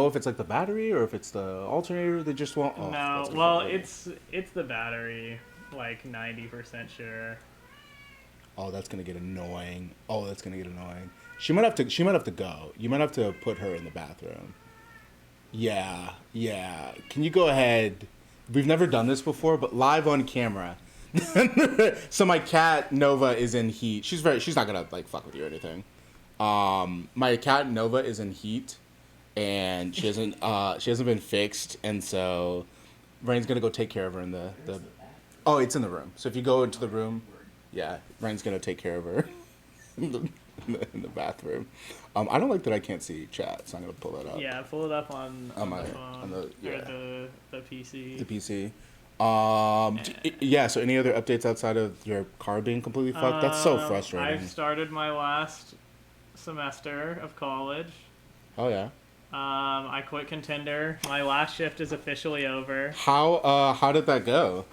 know if it's like the battery or if it's the alternator. They just won't. Oh, No, that's gonna well, bug me. it's the battery, like 90% sure. Oh, that's gonna get annoying. Oh, that's gonna get annoying. She might have to. She might have to go. You might have to put her in the bathroom. Yeah, yeah. Can you go ahead? We've never done this before, but live on camera. So my cat Nova is in heat. She's not gonna like fuck with you or anything. My cat Nova is in heat, and she hasn't been fixed, and so Rain's gonna go take care of her in the. Oh, it's in the room. So if you go into the room, yeah, Rain's gonna take care of her in the bathroom. I don't like that I can't see chat, so I'm gonna pull that up Yeah, pull it up on my the on phone the or yeah the PC. the PC. Eh. Yeah. So any other updates outside of your car being completely fucked? That's so I've frustrating. started my last semester of college. Oh yeah. I quit Contender. My last shift is officially over. How did that go?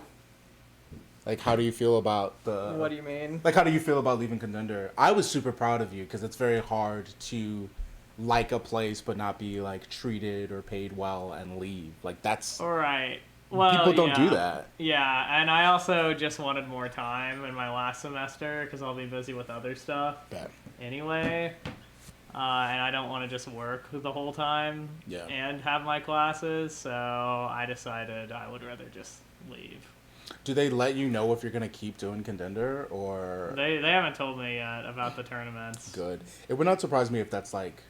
Like, how do you feel about What the do you mean? like? How do you feel about leaving Contender? I was super proud of you because it's very hard to like a place but not be like treated or paid well and leave. Like that's All right. Well, people don't do yeah. that. Yeah, and I also just wanted more time in my last semester because I'll be busy with other stuff Yeah. anyway. And I don't want to just work the whole time Yeah. and have my classes, so I decided I would rather just leave. Do they let you know if you're gonna keep doing Contender or They haven't told me yet about the tournaments. good? It would not surprise me if that's like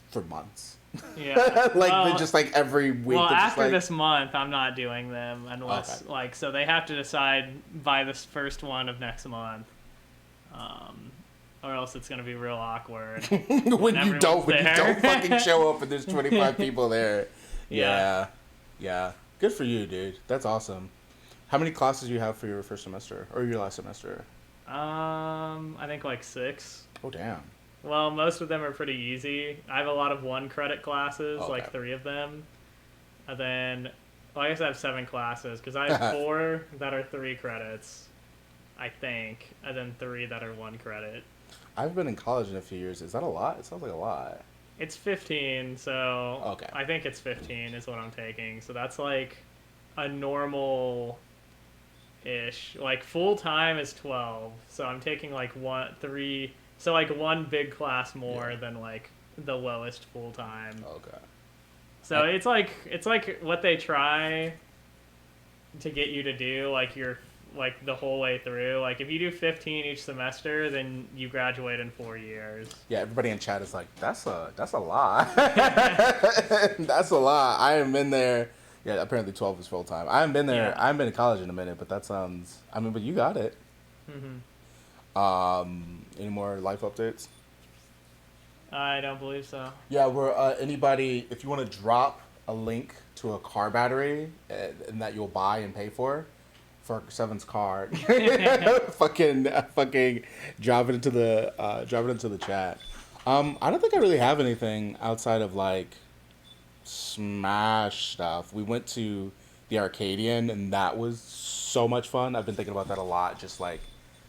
for months. Yeah. Like Well, they're just like every week. well, they're just after like, this month, I'm not doing them unless Okay. like so they have to decide by this first one of next month, or else it's gonna be real awkward. when you everyone's don't there. fucking show up and there's 25 people there. Yeah. Yeah. Good for you, dude. That's awesome. How many classes do you have for your first semester or your last semester? I think like 6. Oh damn. Well, most of them are pretty easy. I have a lot of 1 credit classes, Okay. like 3 of them, and then well, I guess I have 7 classes because I have 4 that are 3 credits, I think, and then 3 that are 1 credit. I've been in college in a few years. Is that a lot? It sounds like a lot. It's 15, so Okay. I think it's 15 is what I'm taking. So that's like a normal ish. Like full time is 12. So I'm taking like 3 so like 1 big class more Yeah. than like the lowest full time. Okay. So it's like what they try to get you to do like you're like the whole way through. Like if you do 15 each semester, then you graduate in 4 years. Yeah, everybody in chat is like, that's a lot. That's a lot. I haven't been there. Yeah, apparently 12 is full time. I haven't been there. Yeah. I haven't been to college in a minute, but that sounds. I mean, but you got it. Any more life updates? I don't believe so. Yeah, we're anybody. If you want to drop a link to a car battery and that you'll buy and pay for Seven's car, fucking drop it into the chat. I don't think I really have anything outside of like Smash stuff. We went to the Arcadian and that was so much fun. I've been thinking about that a lot. Just like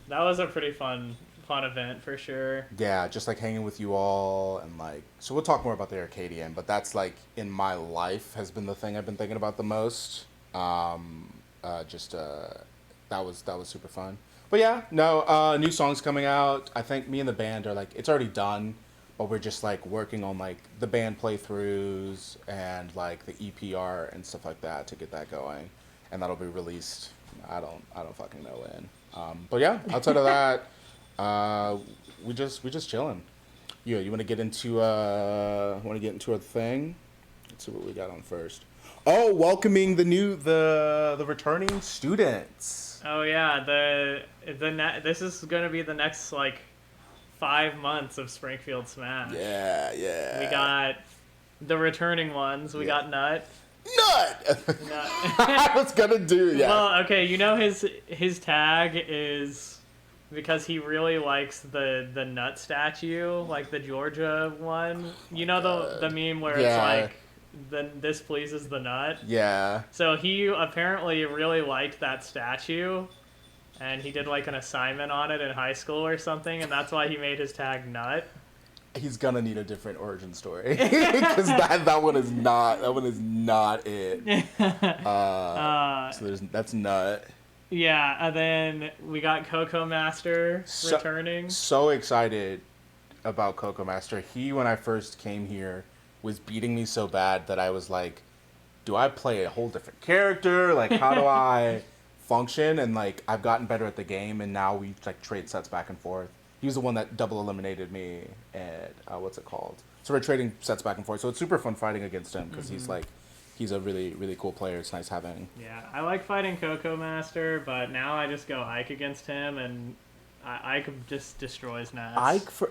That was a pretty fun event for sure. yeah, just like hanging with you all and like so we'll talk more about the Arcadian, but that's like in my life has been the thing I've been thinking about the most. That was super fun. But yeah, no, new songs coming out. I think me and the band are like it's already done, but we're just like working on like the band playthroughs and like the EPR and stuff like that to get that going, and that'll be released. I don't fucking know when. But yeah, outside of that, we just chilling. Yeah, you want to get into a thing? Let's see what we got on first. Oh, welcoming the returning students. Oh yeah, this is gonna be the next like 5 months of Springfield Smash. Yeah. We got the returning ones. We got Nut. Nut. Nut. I was gonna do yeah. Well, okay, you know his tag is because he really likes the Nut statue, like the Georgia one. You know the meme where Yeah. it's like this pleases the Nut. Yeah. So he apparently really liked that statue, and he did like an assignment on it in high school or something, and that's why he made his tag Nut. he's gonna need a different origin story because that one is not it. So that's nut. Yeah, and then we got Coco Master returning. So excited about Coco Master. He, when I first came here, was beating me so bad that I was like, do I play a whole different character? Like, how do I function? And like, I've gotten better at the game, and now we like trade sets back and forth. He was the one that double eliminated me at what's it called? So we're trading sets back and forth. So it's super fun fighting against him because he's a really, really cool player. It's nice having. Yeah, I like fighting Coco Master, but now I just go Ike against him, and Ike just destroys Ness.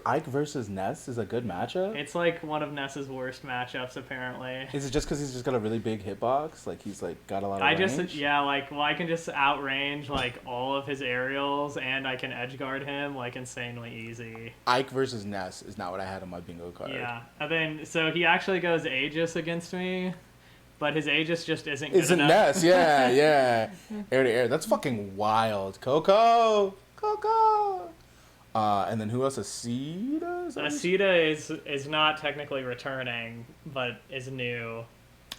Ike versus Ness is a good matchup? It's like one of Ness's worst matchups, apparently. Is it just because he's just got a really big hitbox? Like, he's like got a lot of range? I can just outrange like all of his aerials, and I can edge guard him like insanely easy. Ike versus Ness is not what I had on my bingo card. Yeah, and then so he actually goes Aegis against me. But his Aegis just isn't good enough. Ness, yeah. Air to air. That's fucking wild. Coco! And then who else? Acida? Acida is not technically returning, but is new.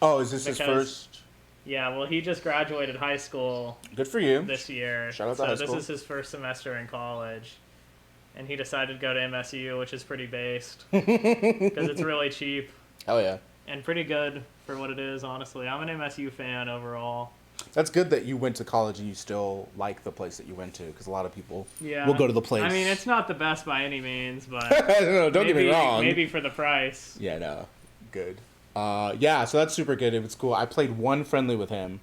Oh, is this his first? Yeah, well, he just graduated high school. Good for you. This year. Shout out to high school. So this is his first semester in college. And he decided to go to MSU, which is pretty based. Because it's really cheap. Hell yeah. And pretty good for what it is, honestly. I'm an MSU fan overall. That's good that you went to college and you still like the place that you went to, because a lot of people will go to the place. I mean, it's not the best by any means, but no, don't get me wrong. Maybe for the price. Yeah, no, good. Yeah, so that's super good. It was cool. I played one friendly with him.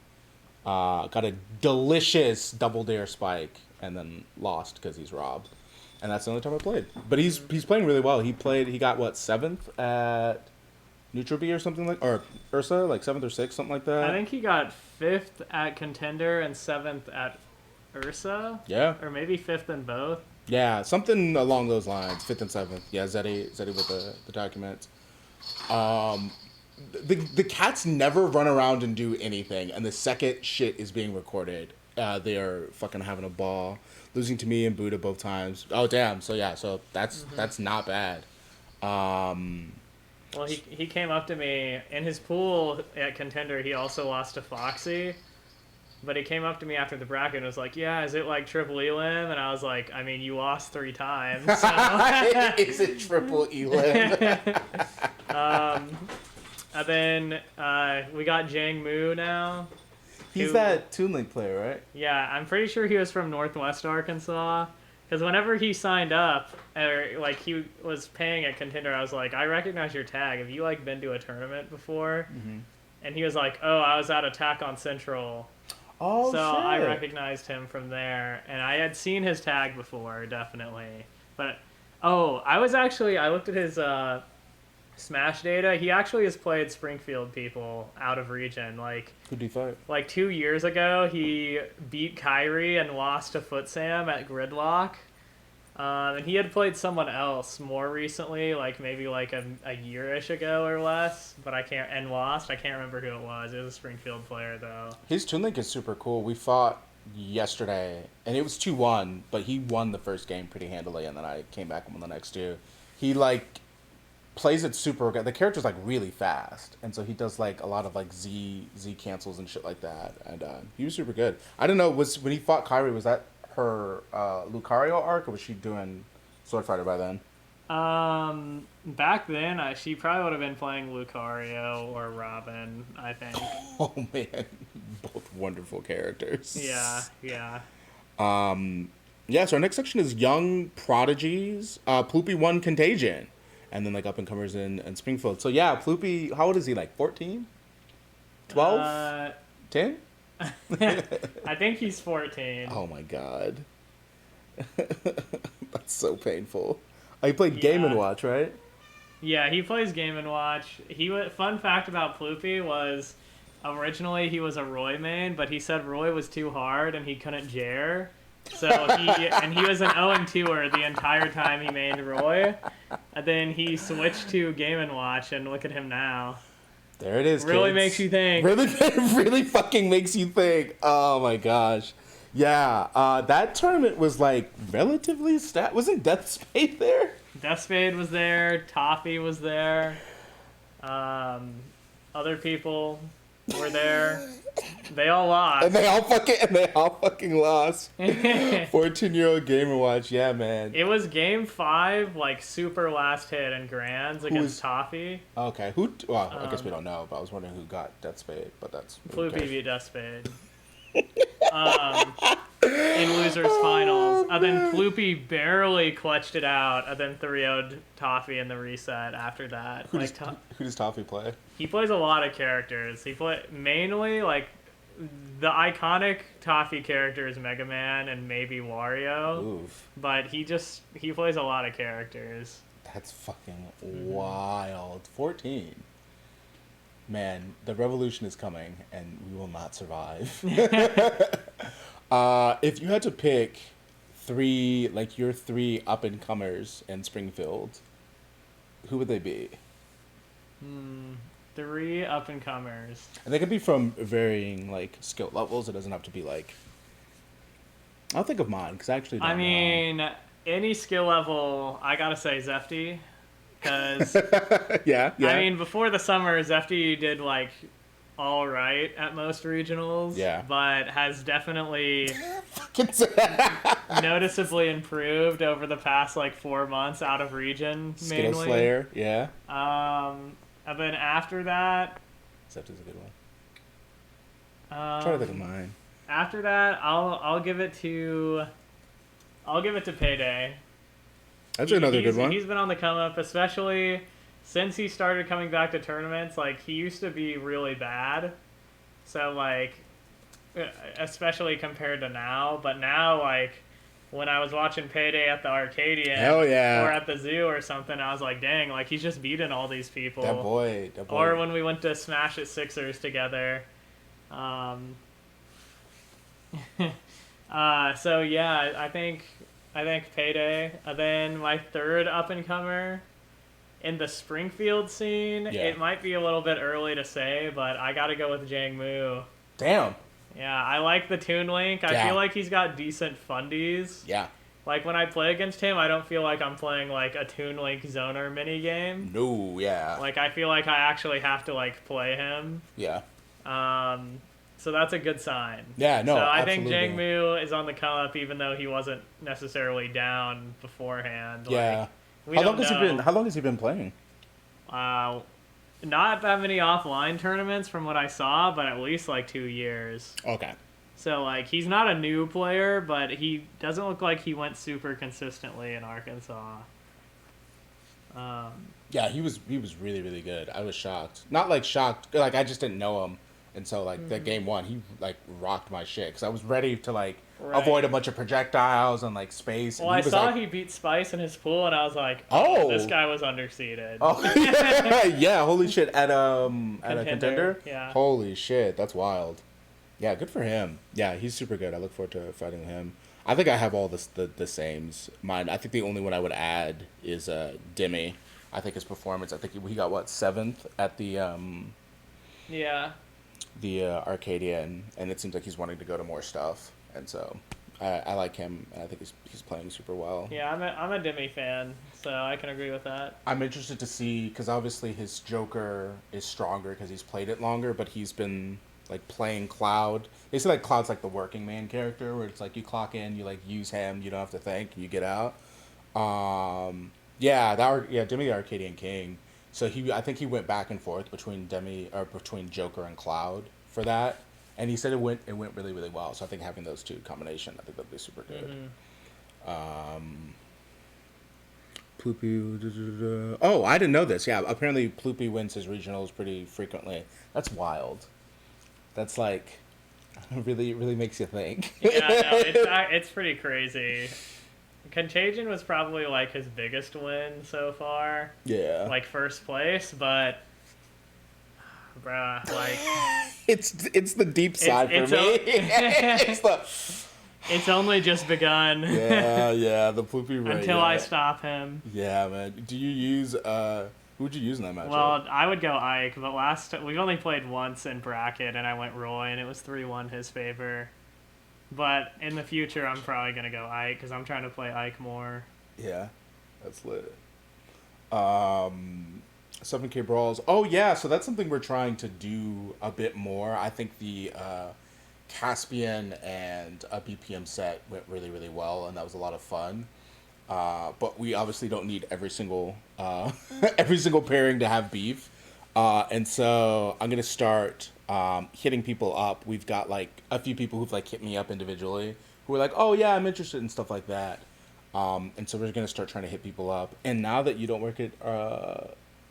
Got a delicious double dare spike, and then lost because he's robbed. And that's the only time I played. But he's playing really well. He got what, 7th at Neutral B or something like, or Ursa, like 7th or 6th, something like that. I think he got 5th at Contender and 7th at Ursa. Yeah. Or maybe 5th in both. Yeah, something along those lines. 5th and 7th. Yeah, Zeddy with the documents. The cats never run around and do anything, and the second shit is being recorded, they are fucking having a ball. Losing to me and Buddha both times. Oh damn! So yeah, that's not bad. Well, he came up to me in his pool at Contender. He also lost to Foxy, but he came up to me after the bracket and was like, "Yeah, is it like triple elim?" And I was like, "I mean, you lost 3 times." So. Is it triple elim? And then we got Jang Mu now. He's that Toon Link player, right? Yeah, I'm pretty sure he was from Northwest Arkansas. Because whenever he signed up, or like he was paying at Contender, I was like, I recognize your tag. Have you like been to a tournament before? Mm-hmm. And he was like, oh, I was at Attack on Central. Oh, so shit. I recognized him from there, and I had seen his tag before, definitely. But I looked at his Smash data. He actually has played Springfield people out of region. Like, who did he fight? Like 2 years ago, he beat Kyrie and lost to Foot Sam at Gridlock. And he had played someone else more recently, like maybe like a year-ish ago or less, but I can't remember who it was. It was a Springfield player, though. His Toon Link is super cool. We fought yesterday, and it was 2-1, but he won the first game pretty handily, and then I came back and won the next 2. He, like, plays it super good. The character's, like, really fast, and so he does, like, a lot of, like, Z cancels and shit like that, and he was super good. I don't know, when he fought Kyrie, was that her Lucario arc, or was she doing Sword Fighter by then? Back then, she probably would have been playing Lucario or Robin, I think. Oh, man. Both wonderful characters. Yeah. Yeah, so our next section is Young Prodigies. Ploopy won Contagion. And then, like, up-and-comers in Springfield. So, yeah, Ploopy, how old is he, like, 14? 12? 10? I think he's 14. Oh, my God. That's so painful. Oh, he played Game & Watch, right? Yeah, he plays Game & Watch. Fun fact about Ploopy was originally he was a Roy main, but he said Roy was too hard and he couldn't Jair. So he was an 0-2er the entire time he mained Roy. And then he switched to Game & Watch, and look at him now. There it is, Really kids. makes you think. Really fucking makes you think. Oh, my gosh. Yeah, that tournament was, like, relatively wasn't Death Spade there? Deathspade was there. Toffee was there. Other people were there. They all lost. And they all fucking lost. 14-year-old Gamer Watch, yeah, man. It was game 5, like super last hit in Grands against Toffee. Okay, well, I guess we don't know, but I was wondering who got Deathspade, but that's... Floopy beat Deathspade. In losers finals, and then Floopy barely clutched it out, and then 3-0'd Toffee in the reset after that. Who does Toffee play? He plays a lot of characters. He mainly like the iconic Toffee character is Mega Man and maybe Wario. Oof. But he plays a lot of characters. That's fucking wild. 14. Man, the revolution is coming, and we will not survive. If you had to pick your three up-and-comers in Springfield, who would they be? 3 up-and-comers. And they could be from varying, like, skill levels. It doesn't have to be, like... I'll think of mine, because I actually don't know. Any skill level, I gotta say Zefty. Because, yeah. I mean, before the summer, Zefty did, like, all right at most regionals. Yeah. But has definitely noticeably improved over the past, like, 4 months out of region, mainly. Skittle Slayer, yeah. And then after that... Zefty's a good one. Try to think of mine. After that, I'll give it to Payday. That's another good one. He's been on the come up, especially since he started coming back to tournaments. Like, he used to be really bad, so like, especially compared to now. But now, like, when I was watching Payday at the Arcadian, hell yeah, or at the zoo or something, I was like, dang, like he's just beating all these people. That boy. Or when we went to Smash at Sixers together. So yeah, I think Payday. And then my third up-and-comer in the Springfield scene, It might be a little bit early to say, but I gotta go with Jang Mu. Damn. Yeah, I like the Toon Link. I feel like he's got decent fundies. Yeah. Like, when I play against him, I don't feel like I'm playing, like, a Toon Link zoner minigame. No, yeah. Like, I feel like I actually have to, like, play him. Yeah. So that's a good sign. Yeah, no, So I absolutely. think Jang Mu is on the come up, even though he wasn't necessarily down beforehand. Yeah. Like, How long has he been playing? Not that many offline tournaments from what I saw, but at least like 2 years. Okay. So like he's not a new player, but he doesn't look like he went super consistently in Arkansas. Yeah, he was really, really good. I was shocked. Not like shocked, like I just didn't know him. And so, like, that game 1, he, like, rocked my shit. Because I was ready to, like, avoid a bunch of projectiles and, like, space. Well, I saw he beat Spice in his pool, and I was like, this guy was underseeded. Oh, yeah, holy shit. At a contender? Yeah. Holy shit, that's wild. Yeah, good for him. Yeah, he's super good. I look forward to fighting him. I think I have all the sames. Mine, I think the only one I would add is Dimmy. I think his performance, I think he got, 7th at the... Yeah. The Arcadian, and it seems like he's wanting to go to more stuff, and so I like him, and I think he's playing super well. Yeah, I'm a Demi fan, so I can agree with that. I'm interested to see, because obviously his Joker is stronger because he's played it longer, but he's been like playing Cloud. They say like Cloud's like the working man character, where it's like you clock in, you like use him, you don't have to think, you get out. Demi the Arcadian King. So I think he went back and forth between Joker and Cloud for that, and he said it went really, really well. So I think having those two combination, I think that'd be super good. Ploopy. Oh, I didn't know this. Yeah, apparently Ploopy wins his regionals pretty frequently. That's wild. That's like really, really makes you think. Yeah, no, it's pretty crazy. Contagion was probably like his biggest win so far. Yeah. Like first place, but bruh, like it's the deep side for me. It's only just begun. Yeah, the Ploopy right. Until I stop him. Yeah, man. Do you use who would you use in that matchup? Well, I would go Ike, but we've only played once in bracket, and I went Roy, and it was 3-1 his favor. But in the future, I'm probably going to go Ike because I'm trying to play Ike more. Yeah. That's lit. 7K brawls. Oh yeah, so that's something we're trying to do a bit more. I think the Caspian and a BPM set went really really well, and that was a lot of fun. But we obviously don't need every single every single pairing to have beef. And so I'm gonna start hitting people up. We've got like a few people who've like hit me up individually who are like, "Oh yeah, I'm interested in stuff like that." And so we're gonna start trying to hit people up. And now that you don't work at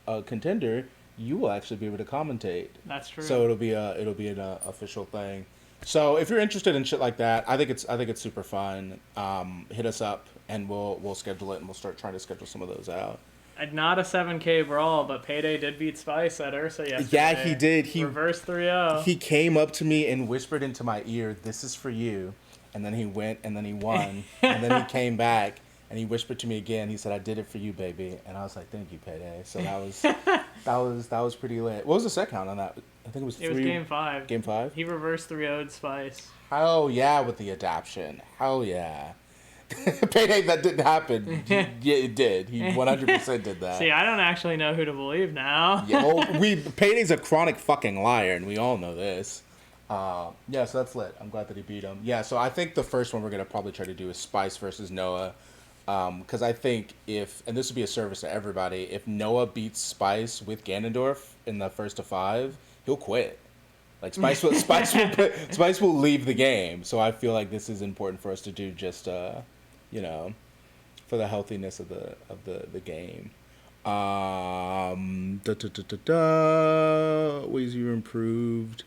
a contender, you will actually be able to commentate. That's true. So it'll be an official thing. So if you're interested in shit like that, I think it's super fun. Hit us up and we'll schedule it and we'll start trying to schedule some of those out. Not a 7K brawl, but Payday did beat Spice at Ursa yesterday. Yeah, he did. He reversed 3-0. He came up to me and whispered into my ear, "This is for you." And then he went and then he won. And then he came back and he whispered to me again. He said, "I did it for you, baby." And I was like, "Thank you, Payday." So that was pretty lit. What was the set count on that? I think it was 3. It was game 5. Game 5? He reversed 3-0'd Spice. Hell yeah with the adaption. Hell yeah. Payday, that didn't happen. Yeah, it did. He 100% did that. See, I don't actually know who to believe now. Yeah, well, Payday's a chronic fucking liar, and we all know this. Yeah, so that's lit. I'm glad that he beat him. Yeah, so I think the first one we're going to probably try to do is Spice versus Noah. Because I think and this would be a service to everybody, if Noah beats Spice with Ganondorf in the first to 5, he'll quit. Like Spice will leave the game. So I feel like this is important for us to do just for the healthiness of the game. Ways you improved.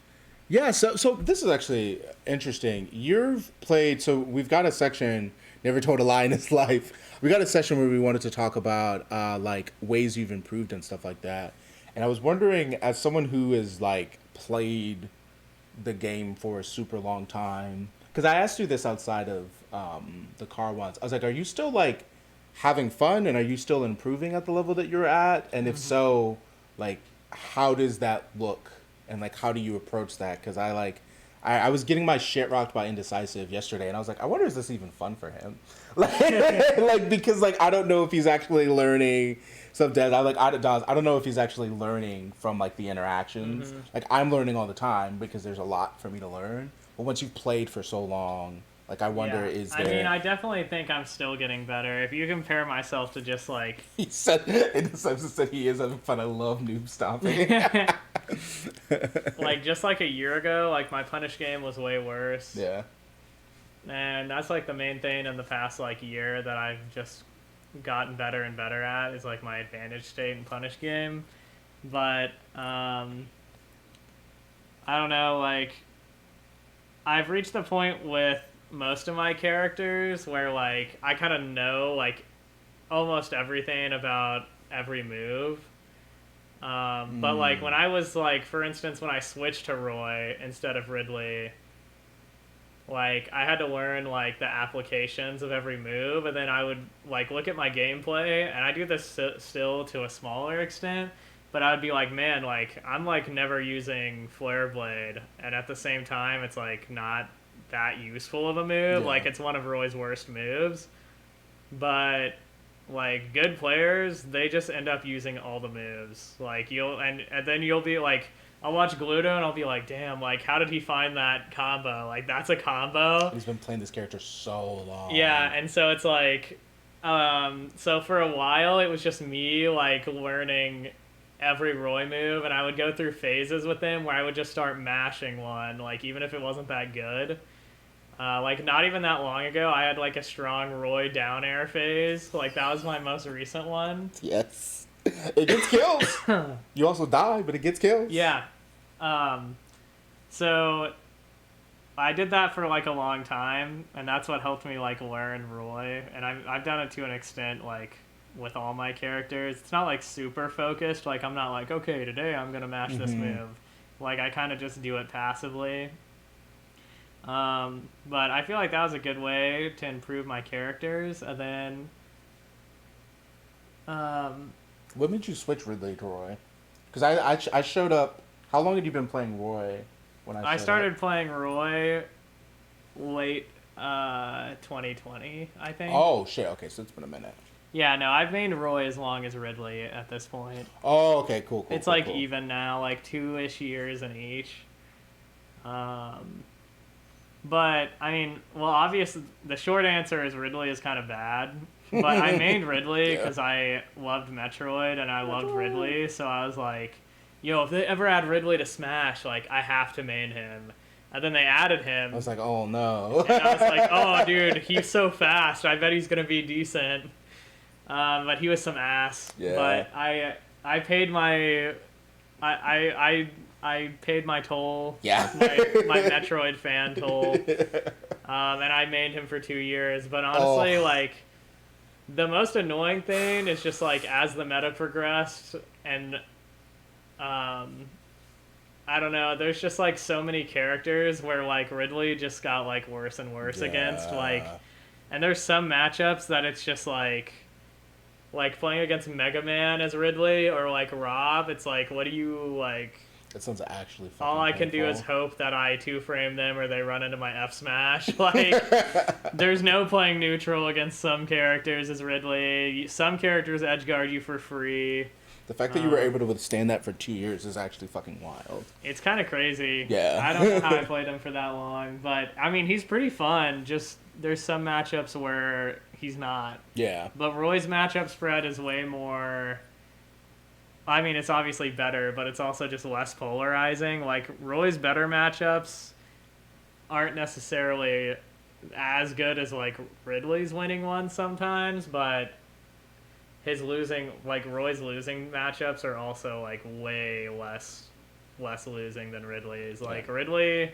Yeah, so this is actually interesting. You've played, so we've got a section, Never Told a Lie in His Life. We got a session where we wanted to talk about like ways you've improved and stuff like that. And I was wondering, as someone who is like played the game for a super long time, because I asked you this outside of the car once. I was like, are you still like having fun and are you still improving at the level that you're at? And if so, like, how does that look? And like, how do you approach that? Because I was getting my shit rocked by Indecisive yesterday, and I was like, I wonder is this even fun for him? Like because like I don't know if he's actually learning some devs. I don't know if he's actually learning from like the interactions. Mm-hmm. Like I'm learning all the time because there's a lot for me to learn. But once you've played for so long, like I wonder is there. I mean, I definitely think I'm still getting better. If you compare myself to just like he said, Indecisive said he is having fun. I love noob stomping. Like just like a year ago, like my punish game was way worse. Yeah. And that's like the main thing in the past like year that I've just gotten better and better at is like my advantage state and punish game. But I don't know, like I've reached the point with most of my characters where like I kind of know like almost everything about every move. But like when I was like, for instance, when I switched to Roy instead of Ridley, like I had to learn like the applications of every move, and then I would like look at my gameplay, and I do this still to a smaller extent, but I would be like, man, like I'm like never using Flare Blade, and at the same time it's like not that useful of a move. Yeah. Like it's one of Roy's worst moves, but like good players, they just end up using all the moves. Like and then you'll be like, I'll watch Gluto and I'll be like, damn, like how did he find that combo? Like that's a combo. He's been playing this character so long. Yeah, and so it's like, so for a while it was just me like learning every Roy move, and I would go through phases with him where I would just start mashing one, like even if it wasn't that good. Like not even that long ago, I had like a strong Roy down air phase. Like that was my most recent one. Yes, it gets kills. You also die, but it gets kills. Yeah. So I did that for like a long time, and that's what helped me like learn Roy. And I've done it to an extent like with all my characters. It's not like super focused. Like I'm not like, okay, today I'm gonna mash this move. Like I kind of just do it passively. But I feel like that was a good way to improve my characters. And then what made you switch Ridley to Roy? Because I showed up. How long had you been playing Roy when I started playing Roy late 2020, I think. Oh shit, okay, so it's been a minute. Yeah, no, I've mained Roy as long as Ridley at this point. Oh, okay, cool. It's cool, like cool. even now, like 2-ish years in each. Um, but I mean, well, obviously the short answer is Ridley is kind of bad. But I mained Ridley because I loved Metroid and I loved Ridley, so I was like, yo, if they ever add Ridley to Smash, like I have to main him. And then they added him. I was like, oh no. And I was like, oh, dude, he's so fast. I bet he's gonna be decent. But he was some ass. Yeah. But I paid my I paid my toll. Yeah. My Metroid fan toll. And I mained him for 2 years. But honestly, like the most annoying thing is just like as the meta progressed and I don't know, there's just like so many characters where like Ridley just got like worse and worse against like, and there's some matchups that it's just like playing against Mega Man as Ridley or like Rob, it's like, what do you like? That sounds actually fucking all I can do is hope that I 2-frame them or they run into my F smash. Like, there's no playing neutral against some characters as Ridley. Some characters edge guard you for free. The fact that you were able to withstand that for 2 years is actually fucking wild. It's kind of crazy. Yeah. I don't know how I played him for that long, but I mean, he's pretty fun. Just there's some matchups where he's not. Yeah. But Roy's matchup spread is way more. I mean, it's obviously better, but it's also just less polarizing. Like, Roy's better matchups aren't necessarily as good as, like, Ridley's winning ones sometimes, but his losing, like, Roy's losing matchups are also, like, way less losing than Ridley's. Like, Ridley,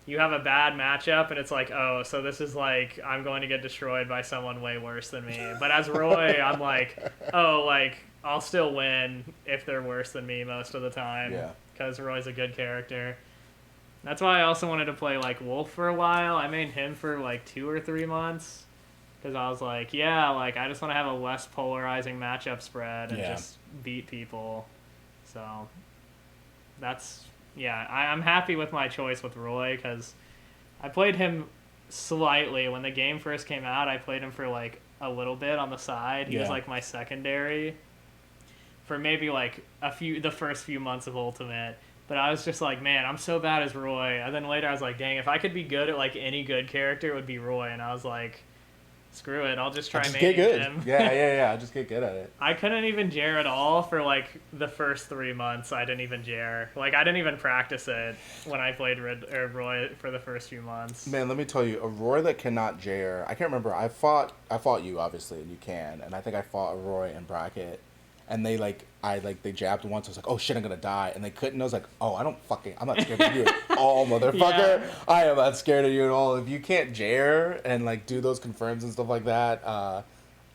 you have a bad matchup, and it's like, oh, so this is, like, I'm going to get destroyed by someone way worse than me. But as Roy, I'm like, oh, like, I'll still win if they're worse than me most of the time. Yeah. Because Roy's a good character. That's why I also wanted to play, like, Wolf for a while. I made him for, like, 2 or 3 months. Because I was like, yeah, like, I just want to have a less polarizing matchup spread and just beat people. So, that's, yeah, I'm happy with my choice with Roy, because I played him slightly. When the game first came out, I played him for, like, a little bit on the side. He was, like, my secondary for maybe like the first few months of Ultimate, but I was just like, man, I'm so bad as Roy. And then later I was like, dang, if I could be good at like any good character, it would be Roy. And I was like, screw it, I'll just try making him. Yeah, I'll just get good at it. I couldn't even Jar at all for like the first 3 months. I didn't even Jar. Like, I didn't even practice it when I played Roy for the first few months. Man, let me tell you, a Roy that cannot Jar. I can't remember. I fought you obviously, and you can, and I think I fought a Roy in bracket. And they they jabbed once. I was like, oh shit, I'm gonna die. And they couldn't. I was like, oh, I'm not scared of you at all, motherfucker. Yeah. I am not scared of you at all. If you can't Jar and like do those confirms and stuff like that,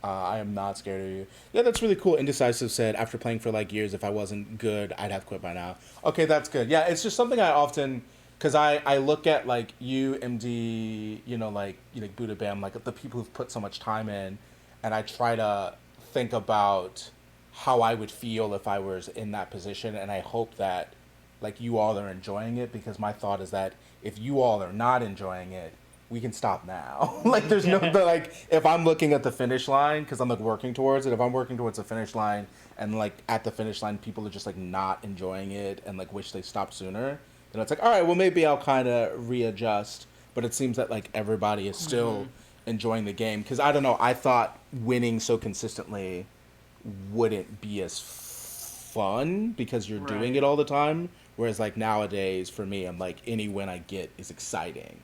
I am not scared of you. Yeah, that's really cool. Indecisive said, after playing for like years, if I wasn't good, I'd have quit by now. Okay, that's good. Yeah, it's just something I often, because I look at like you, MD, like Buddha Bam, like the people who've put so much time in, and I try to think about how I would feel if I was in that position, and I hope that like you all are enjoying it, because my thought is that if you all are not enjoying it, we can stop now. Like there's no like, if I'm looking at the finish line, because I'm like working towards it, if I'm working towards the finish line and like at the finish line people are just like not enjoying it and like wish they stopped sooner, then it's like, all right, well maybe I'll kind of readjust. But it seems that like everybody is still enjoying the game, because I don't know, I thought winning so consistently wouldn't be as fun because you're doing it all the time, whereas like nowadays for me, I'm like, any win I get is exciting.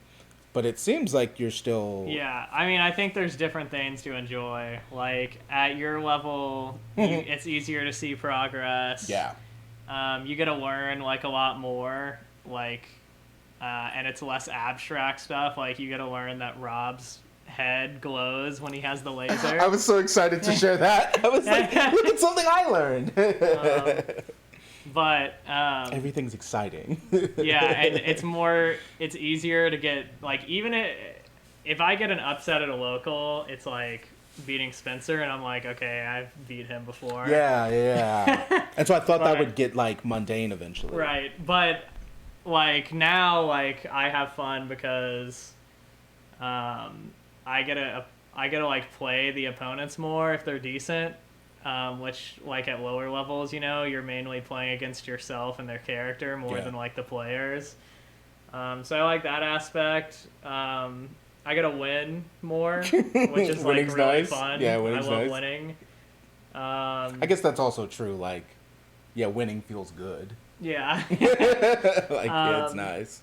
But it seems like you're still... Yeah, I mean, I think there's different things to enjoy. Like, at your level, it's easier to see progress. Yeah. You get to learn, like, a lot more. Like, and it's less abstract stuff. Like, you get to learn that Rob's head glows when he has the laser. I was so excited to share that. I was like, look at something I learned. But everything's exciting. Yeah, and it's easier to get, like, even if I get an upset at a local, it's like beating Spencer, and I'm like, okay, I've beat him before. Yeah. And so I thought that would get like mundane eventually. Right, but like now, like I have fun because I get I get to like play the opponents more if they're decent. Which like at lower levels, you're mainly playing against yourself and their character more Yeah. than like the players. So I like that aspect. I get to win more, which is like Winning's really nice. fun. Yeah, I winning's love nice. winning. I guess that's also true. Like, yeah, winning feels good. Yeah. Like, yeah, it's Um, nice.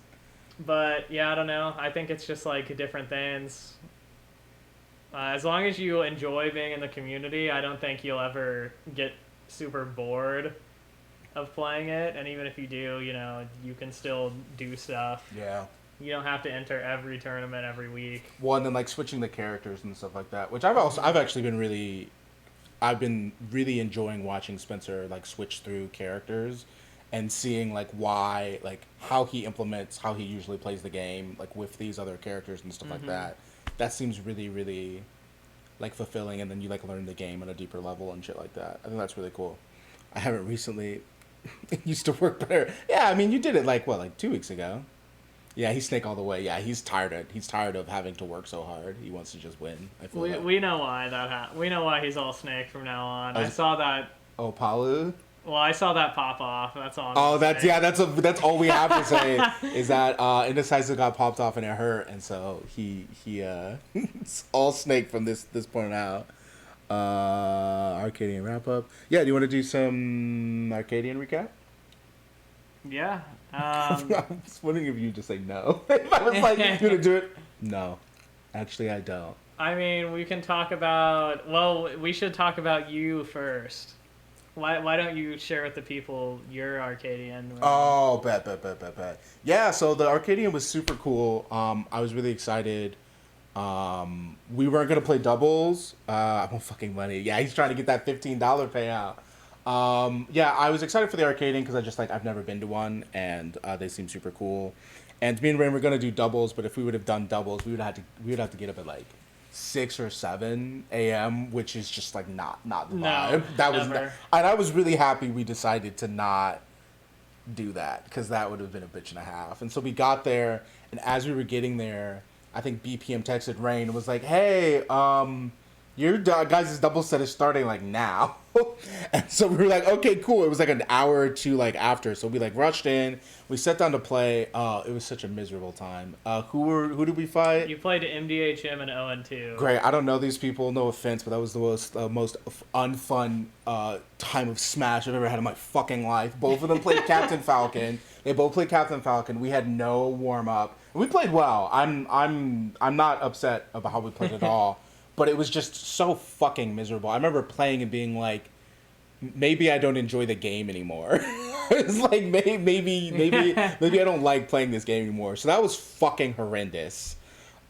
but yeah, I don't know. I think it's just like different things. As long as you enjoy being in the community, I don't think you'll ever get super bored of playing it. And even if you do, you can still do stuff. Yeah. You don't have to enter every tournament every week. Well, and then like switching the characters and stuff like that, which I've been really enjoying watching Spencer like switch through characters and seeing like why, like how he implements how he usually plays the game like with these other characters and stuff like that. That seems really, really like fulfilling, and then you like learn the game on a deeper level and shit like that. I think that's really cool. I haven't recently. It used to work better. Yeah, I mean you did it like 2 weeks ago. Yeah, he's Snake all the way. Yeah, he's tired of having to work so hard. He wants to just win. I feel like. We know why that happened. We know why he's all Snake from now on. I saw that. Oh, Palu. Well, I saw that pop off. That's all. Oh, that's all we have to say is that Indecisive got popped off and it hurt, and so he it's all Snake from this point out. Arcadian wrap up. Yeah, do you want to do some Arcadian recap? Yeah. I was wondering if you just say no. If I was like, you gonna do it? No, actually, I don't. I mean, we can talk about. Well, we should talk about you first. Why don't you share with the people your Arcadian? Oh, bet. Yeah, so the Arcadian was super cool. I was really excited. We weren't gonna play doubles. I want fucking money. Yeah, he's trying to get that $15 payout. Yeah, I was excited for the Arcadian because I've never been to one, and they seem super cool. And me and Rain were gonna do doubles, but if we would have done doubles, we would have to get up at like 6 or 7 a.m., which is just like not the vibe. That was never. And I was really happy we decided to not do that because that would have been a bitch and a half. And so we got there, and as we were getting there, I think BPM texted Rain and was like, "Hey, your guys' double set is starting like now." And so we were like, okay, cool. It was like an hour or two like after, so we like rushed in. We sat down to play. It was such a miserable time. Who did we fight? You played MDHM and ON2. Great. I don't know these people. No offense, but that was the most unfun time of Smash I've ever had in my fucking life. Both of them played Captain Falcon. They both played Captain Falcon. We had no warm up. We played well. I'm not upset about how we played at all. But it was just so fucking miserable. I remember playing and being like, maybe I don't enjoy the game anymore. It's like maybe I don't like playing this game anymore. So that was fucking horrendous.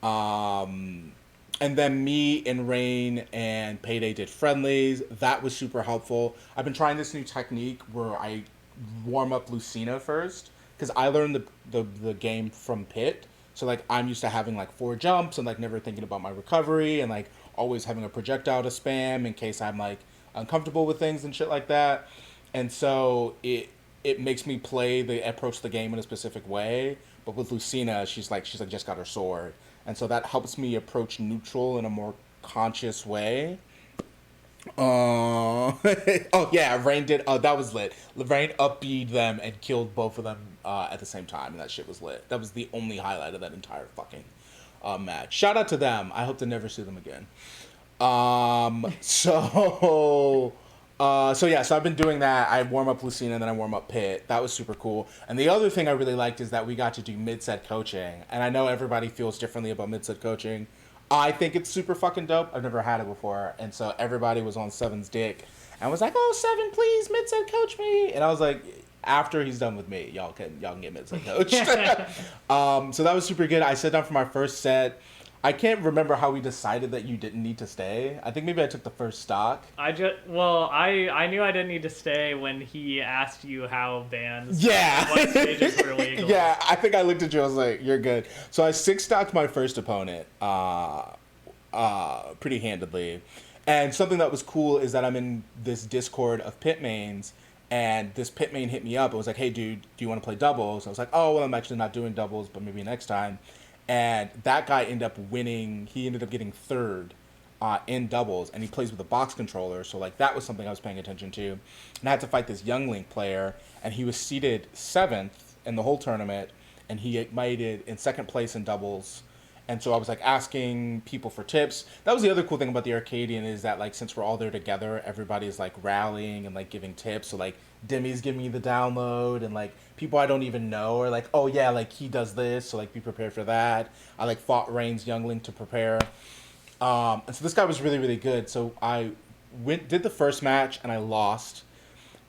And then me and Rain and Payday did friendlies. That was super helpful. I've been trying this new technique where I warm up Lucina first because I learned the game from Pit. So like I'm used to having like 4 jumps and like never thinking about my recovery and like always having a projectile to spam in case I'm like uncomfortable with things and shit like that. And so it makes me approach the game in a specific way. But with Lucina, she's like just got her sword. And so that helps me approach neutral in a more conscious way. Oh yeah, Rain did. Oh, that was lit. Rain up-B'd them and killed both of them at the same time, and that shit was lit. That was the only highlight of that entire fucking match. Shout out to them. I hope to never see them again. So I've been doing that. I warm up Lucina and then I warm up Pit. That was super cool. And the other thing I really liked is that we got to do mid-set coaching. And I know everybody feels differently about mid-set coaching. I think it's super fucking dope. I've never had it before. And so everybody was on Seven's dick and was like, "Oh, Seven, please mid-set coach me." And I was like, after he's done with me, y'all can get mid-set coached. So that was super good. I sat down for my first set. I can't remember how we decided that you didn't need to stay. I think maybe I took the first stock. I knew I didn't need to stay when he asked you how bans. Yeah. What stages were legal. Yeah, I think I looked at you. I was like, "You're good." So I 6-stocked my first opponent, pretty handedly. And something that was cool is that I'm in this Discord of pit mains, and this pit main hit me up. It was like, "Hey, dude, do you want to play doubles?" I was like, "Oh, well, I'm actually not doing doubles, but maybe next time." And that guy ended up winning. He ended up getting third in doubles, and he plays with a box controller, so like that was something I was paying attention to. And I had to fight this Young Link player, and he was seeded 7th in the whole tournament, and he made it in 2nd place in doubles. And so I was like asking people for tips. That was the other cool thing about the Arcadian, is that like since we're all there together, everybody's like rallying and like giving tips. So like Demi's giving me the download, and like people I don't even know are like, oh yeah, like he does this, so like be prepared for that. I like fought Rain's Young Link to prepare. And so this guy was really, really good. So I did the first match and I lost.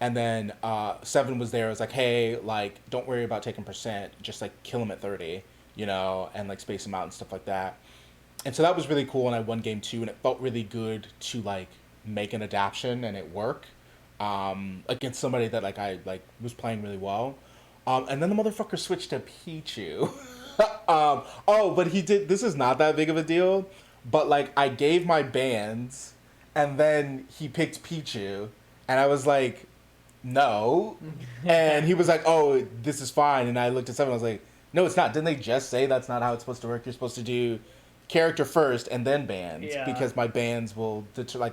And then Seven was there. I was like, hey, like, don't worry about taking percent. Just like kill him at 30, you know, and like space him out and stuff like that. And so that was really cool. And I won game 2, and it felt really good to like make an adaptation and it work against somebody that like I like was playing really well. And then the motherfucker switched to Pichu. But he did. This is not that big of a deal. But like I gave my bands, and then he picked Pichu, and I was like, no. And he was like, oh, this is fine. And I looked at Seven, I was like, no, it's not. Didn't they just say that's not how it's supposed to work? You're supposed to do character first and then bands, because my bands will determine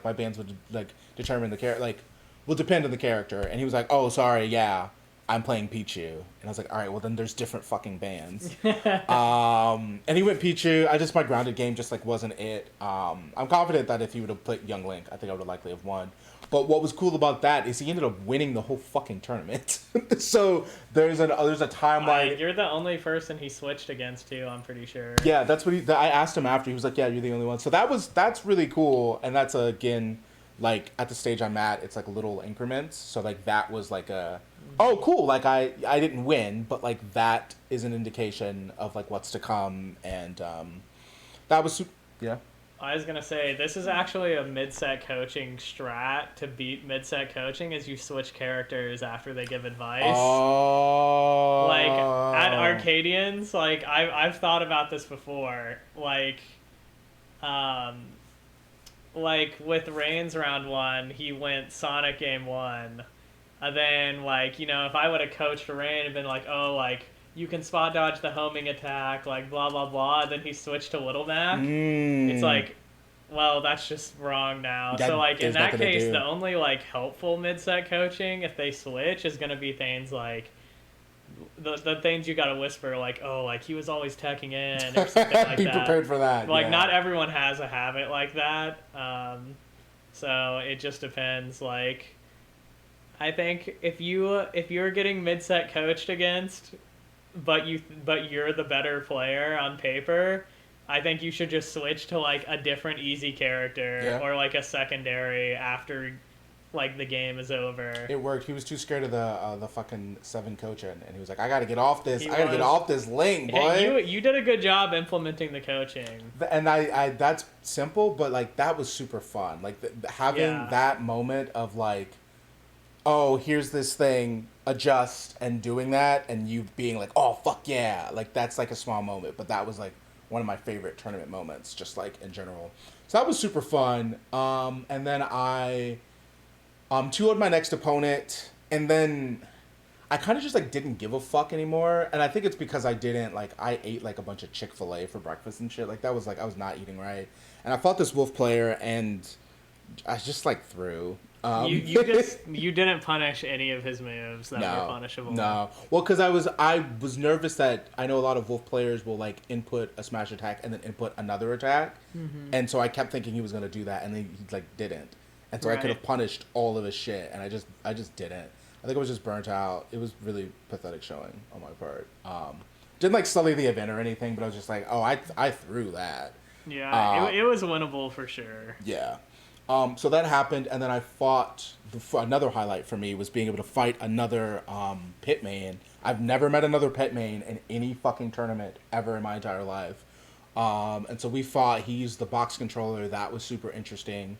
the character, like will depend on the character. And he was like, oh, sorry, yeah, I'm playing Pichu. And I was like, all right, well then there's different fucking bands. And he went Pichu. My grounded game just like wasn't it. I'm confident that if he would have played Young Link, I think I would have likely have won. But what was cool about that is he ended up winning the whole fucking tournament. So there's a timeline. You're the only person he switched against too, I'm pretty sure. Yeah, that's what I asked him after. He was like, yeah, you're the only one. So that's really cool. And that's again, like at the stage I'm at, it's like little increments. So like that was like oh cool, like I didn't win, but like that is an indication of like what's to come. And that was yeah. I was gonna say, this is actually a mid-set coaching strat to beat mid-set coaching, is you switch characters after they give advice. Oh. Like at Arcadians, like I've thought about this before. Like with Rain's round 1, he went Sonic game 1. And then like, you know, if I would have coached Rain and been like, oh, like you can spot dodge the homing attack, like blah blah blah, then he switched to Little Mac. It's like, well, that's just wrong now. So like in that case, the only like helpful mid-set coaching if they switch is gonna be things like the things you gotta whisper, like, oh, like he was always teching in or something like be that. Be prepared for that. Like not everyone has a habit like that. So it just depends. Like I think if you're getting mid-set coached against, but you're the better player on paper, I think you should just switch to like a different easy character or like a secondary after like the game is over. It worked. He was too scared of the fucking 7 coaching, and he was like, I gotta get off this. I gotta get off this link, boy. Hey, you did a good job implementing the coaching. And I that's simple, but like that was super fun. Like having that moment of like, oh, here's this thing, adjust, and doing that, and you being like, oh, fuck yeah. Like, that's like a small moment, but that was like one of my favorite tournament moments, just like in general. So that was super fun. And then I 2-0'd my next opponent, and then I kind of just like didn't give a fuck anymore. And I think it's because I ate like a bunch of Chick-fil-A for breakfast and shit. Like, that was like, I was not eating right. And I fought this Wolf player, and I just like threw. You didn't punish any of his moves that were punishable. No, well, because I was nervous that I know a lot of Wolf players will like input a smash attack and then input another attack, and so I kept thinking he was gonna do that, and then he like didn't, and so I could have punished all of his shit, and I just didn't. I think I was just burnt out. It was really pathetic showing on my part. Didn't like sully the event or anything, but I was just like, oh, I threw that. Yeah, it was winnable for sure. Yeah. So that happened, and then I fought. Another highlight for me was being able to fight another pit main. I've never met another pit main in any fucking tournament ever in my entire life. And so we fought. He used the box controller. That was super interesting.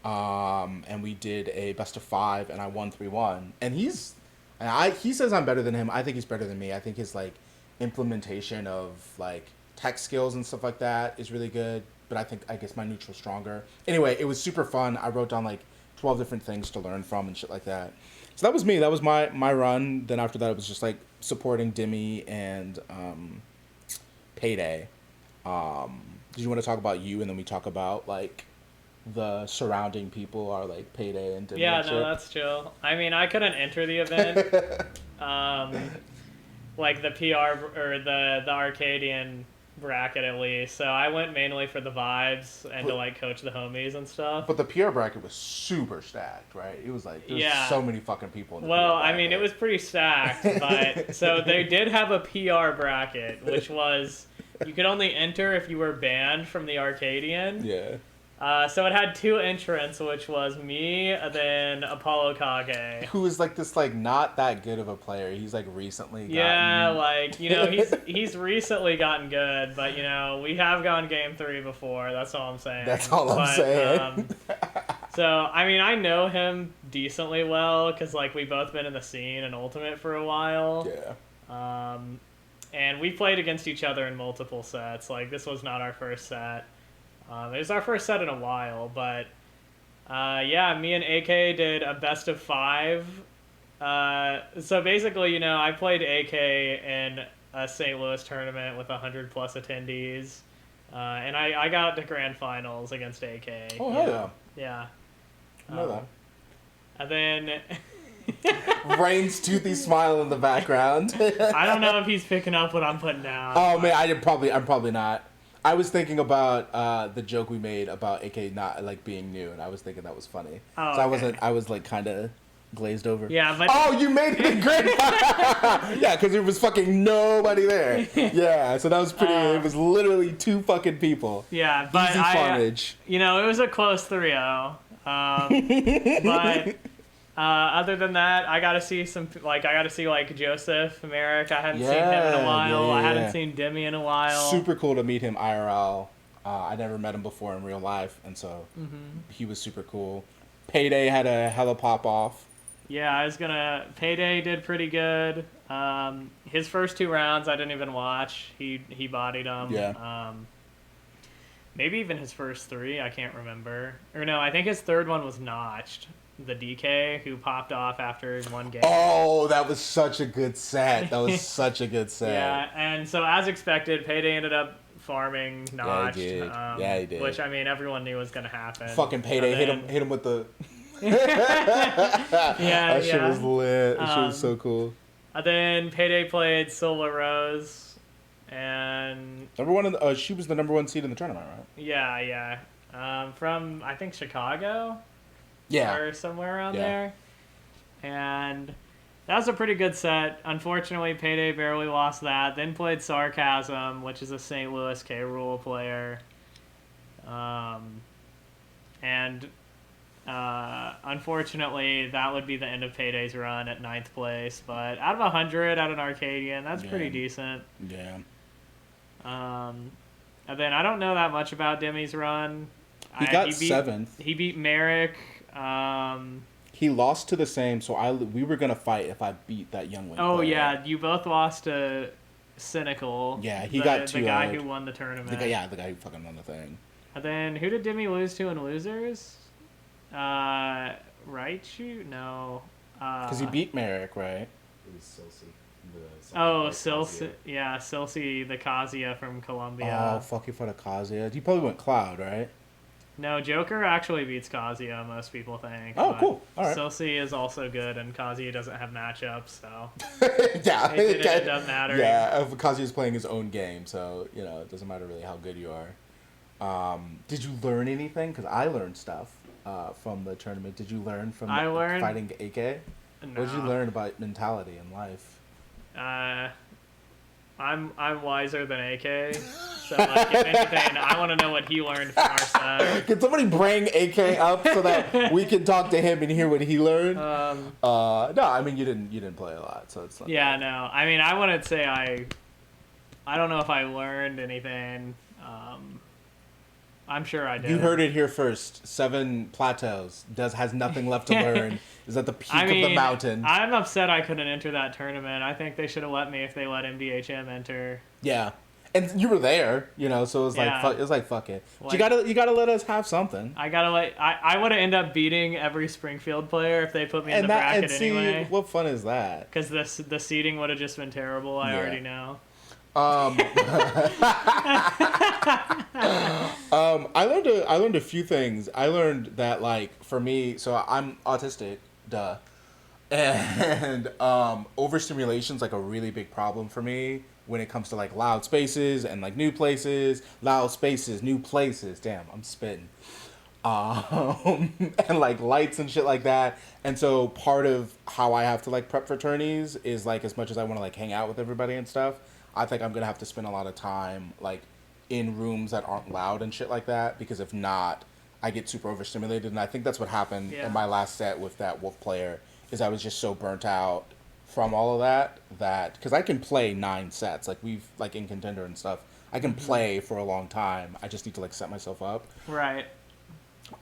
And we did a best of 5, and I won 3-1. And he says I'm better than him. I think he's better than me. I think his like implementation of like tech skills and stuff like that is really good. But I guess my neutral's stronger. Anyway, it was super fun. I wrote down like 12 different things to learn from and shit like that. So that was me. That was my run. Then after that, it was just like supporting Demi and Payday. Did you want to talk about you, and then we talk about like the surrounding people are like Payday and Dimmy Yeah, and no, shit. that's chill. I mean, I couldn't enter the event. Like the PR or the Arcadian bracket at least. So I went mainly for the vibes and to like coach the homies and stuff. But the PR bracket was super stacked, right? It was like there's so many fucking people in the Well, PR I mean, it was pretty stacked, but so they did have a PR bracket, which was you could only enter if you were banned from the Arcadian. Yeah. So it had two entrants, which was me, and then Apollo Kage. Who is like this like not that good of a player. He's like recently gotten... Yeah, like, you know, he's recently gotten good, but you know, we have gone game 3 before, that's all I'm saying. That's all I'm saying. So, I mean, I know him decently well, because like we've both been in the scene and Ultimate for a while. Yeah. And we played against each other in multiple sets. Like, this was not our first set. It was our first set in a while, but yeah, me and AK did a best of 5. So basically, you know, I played AK in a St. Louis tournament with 100 plus attendees, and I got to grand finals against AK. Oh, hell yeah. I know that. And then Rain's toothy smile in the background. I don't know if he's picking up what I'm putting down. Oh man, I'm probably not. I was thinking about the joke we made about AK not like being new, and I was thinking that was funny. Oh, so okay. I was like kind of glazed over. Yeah, but oh, you made it a great. Yeah, because there was fucking nobody there. Yeah, so that was pretty. It was literally 2 fucking people. Yeah, but Easy funnage. You know, it was a close 3-0. But other than that, I got to see like Joseph Merrick. I hadn't seen him in a while. I hadn't seen Demi in a while. Super cool to meet him IRL. I never met him before in real life, and so he was super cool. Payday had a hella pop off. Yeah, Payday did pretty good. His first 2 rounds I didn't even watch. He bodied them. Yeah. Maybe even his first 3, I can't remember. Or no, I think his third one was notched. The DK who popped off after 1 game. Oh, that was such a good set. That was such a good set. Yeah, and so as expected, Payday ended up farming notched. Yeah, he did. Which, I mean, everyone knew was going to happen. Fucking Payday hit him with the... That shit was lit. That shit was so cool. Then Payday played Sola Rose, and... she was the number 1 seed in the tournament, right? Yeah. From, I think, Chicago? Yeah. Or somewhere around there. And that was a pretty good set. Unfortunately, Payday barely lost that. Then played Sarcasm, which is a St. Louis K-Rule player. Unfortunately, that would be the end of Payday's run at 9th place. But out of 100 at an Arcadian, that's pretty decent. Yeah. And then I don't know that much about Demi's run. He got 7th. He beat Merrick. He lost to the same, so we were gonna fight if I beat that young one. Oh yeah, you both lost to Cynical. Yeah, he got 2. The guy who won the tournament. The guy who fucking won the thing. And then who did Demi lose to in losers? Raichu? No. Because he beat Merrick, right? It was Silsey. Silsey. Yeah, Silsey, the Kazuya from Colombia. Oh, fuck you for the Kazuya. He probably went Cloud, right? No, Joker actually beats Kazuya, most people think. Oh, cool. All right. Silsey is also good, and Kazuya doesn't have matchups, so... Yeah. It doesn't matter. Yeah, Kazuya's playing his own game, so, you know, it doesn't matter really how good you are. Did you learn anything? Because I learned stuff from the tournament. Did you learn from fighting AK? No. What did you learn about mentality in life? I'm wiser than AK, so like, if anything, I want to know what he learned from our set. Can somebody bring AK up so that we can talk to him and hear what he learned? No, I mean you didn't play a lot, so it's not. Yeah, bad. No, I mean I wouldn't say I don't know if I learned anything. I'm sure I did. You heard it here first. 7 plateaus has nothing left to learn. Is at the peak of the mountain. I'm upset I couldn't enter that tournament. I think they should have let me if they let MDHM enter. Yeah, and you were there, you know, so it was like fuck it. But you gotta let us have something. I would have ended up beating every Springfield player if they put me in the bracket anyway. What fun is that? Because the seeding would have just been terrible. I already know. Um, I learned a few things. I learned that like for me, so I'm autistic, duh, and overstimulation's like a really big problem for me when it comes to like loud spaces and like new places, loud spaces, new places. Damn, I'm spitting. And like lights and shit like that. And so part of how I have to like prep for tourneys is like as much as I want to like hang out with everybody and stuff, I think I'm gonna have to spend a lot of time like in rooms that aren't loud and shit like that because if not, I get super overstimulated. And I think that's what happened Yeah. in my last set with that wolf player is I was just so burnt out from all of that because I can play 9 sets like we've like in contender and stuff. I can play for a long time. I just need to like set myself up. Right.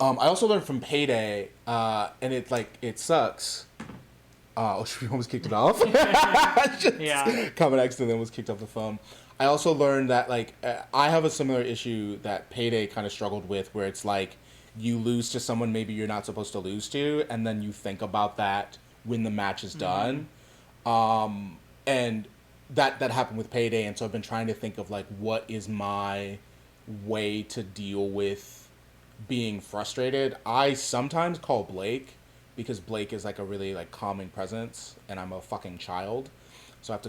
I also learned from Payday, and it sucks. We almost kicked it off. Yeah. Common accident almost kicked off the phone. I also learned that like I have a similar issue that Payday kind of struggled with, where it's like you lose to someone maybe you're not supposed to lose to, and then you think about that when the match is done. And that happened with Payday, and so I've been trying to think of like what is my way to deal with being frustrated. I sometimes call Blake because Blake is like a really like calming presence and I'm a fucking child. So I have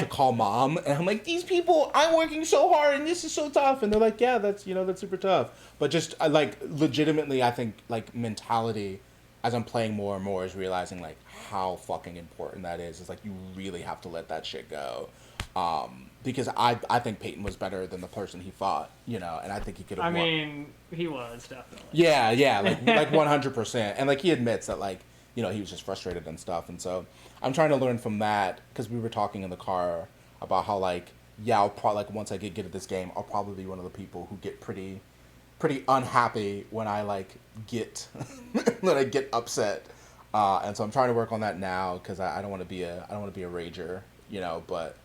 to call mom and I'm like, these people, I'm working so hard and this is so tough. And they're like, yeah, that's super tough. But just like legitimately, I think like mentality as I'm playing more and more is realizing like how fucking important that is. It's like you really have to let that shit go. Because I think Peyton was better than the person he fought, and I think he could have I won. mean, he was definitely. Yeah, like 100%. And like he admits that like, he was just frustrated and stuff. And so I'm trying to learn from that because we were talking in the car about how like, yeah, I'll probably like once I get good at this game, I'll probably be one of the people who get pretty unhappy when I like get when I get upset. And so I'm trying to work on that now because I don't want to be a rager, but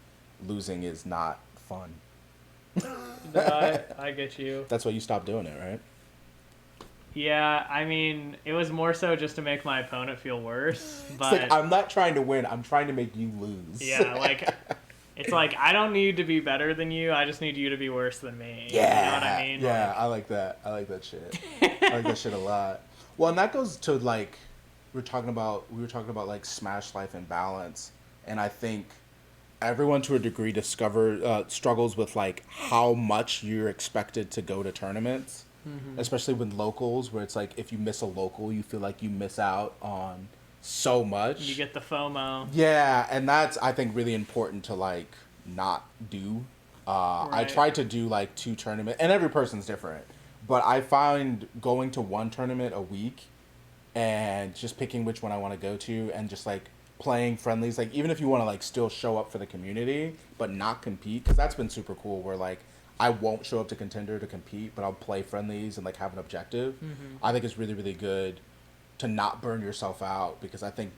losing is not fun. I get you. That's why you stopped doing it, right? Yeah, I mean, it was more so just to make my opponent feel worse. But It's like, I'm not trying to win. I'm trying to make you lose. Yeah, like, it's like, I don't need to be better than you. I just need you to be worse than me. Yeah. You know what I mean? Yeah, like, I like that. I like that shit. I like that shit a lot. Well, and that goes to, like, we were talking about, like, Smash Life and Balance. And I think everyone to a degree struggles with, like, how much you're expected to go to tournaments. Mm-hmm. Especially with locals, where it's like if you miss a local, you feel like you miss out on so much. You get the FOMO. Yeah, and that's I think really important to like not do. Right. I tried to do like 2 tournaments, and every person's different. But I find going to 1 tournament a week and just picking which one I want to go to and just like playing friendlies, like even if you want to like still show up for the community but not compete, because that's been super cool. Where like I won't show up to contender to compete, but I'll play friendlies and like have an objective. Mm-hmm. I think it's really, really good to not burn yourself out because I think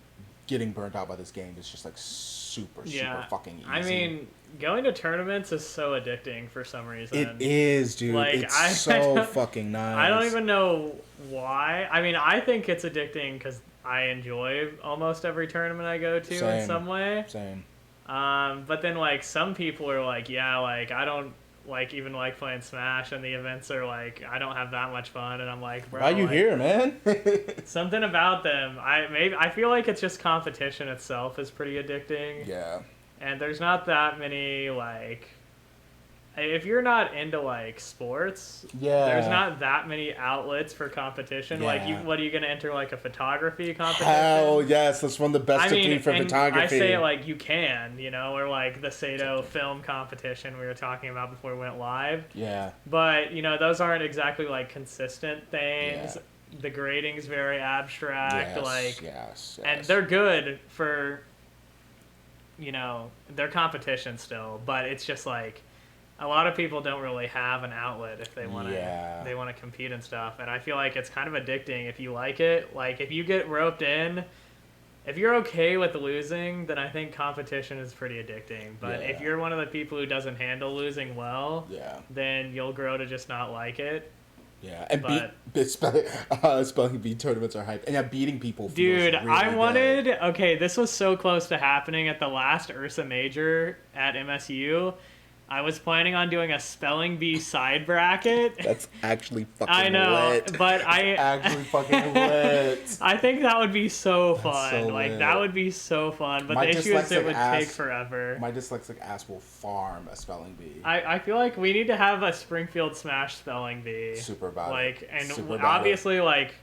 getting burnt out by this game is just like super fucking easy. I mean, going to tournaments is so addicting for some reason. It is, dude. Like, it's so fucking nice. I don't even know why. I mean, I think it's addicting because I enjoy almost every tournament I go to in some way. Same. But then like some people are like, yeah, like I don't like even like playing Smash, and the events are like I don't have that much fun, and I'm like, bro, why you like, here, man? Something about them. I feel like it's just competition itself is pretty addicting. Yeah. And there's not that many like if you're not into like sports, there's not that many outlets for competition. Yeah. Like, what are you gonna enter like a photography competition? Hell yes, that's one of the best to do for photography. I say like you can, or like the Sato film competition we were talking about before we went live. Yeah. But those aren't exactly like consistent things. Yeah. The grading's very abstract. Yes. And they're good for, they're competition still, but it's just like. A lot of people don't really have an outlet if they want to compete and stuff, and I feel like it's kind of addicting if you like it. Like if you get roped in, if you're okay with losing, then I think competition is pretty addicting. But if you're one of the people who doesn't handle losing well, then you'll grow to just not like it. Yeah, and spelling bee tournaments are hype, and beating people. Dude, really I wanted. Okay, this was so close to happening at the last Ursa Major at MSU. I was planning on doing a spelling bee side bracket. That's actually fucking I know, lit. but Actually fucking lit. I think that would be so fun. so like lit. that would be so fun. But My the issue is it dyslexic would ass- take forever. My dyslexic ass will farm a spelling bee. I feel like we need to have a Springfield Smash spelling bee. Super about like it. and Super about obviously like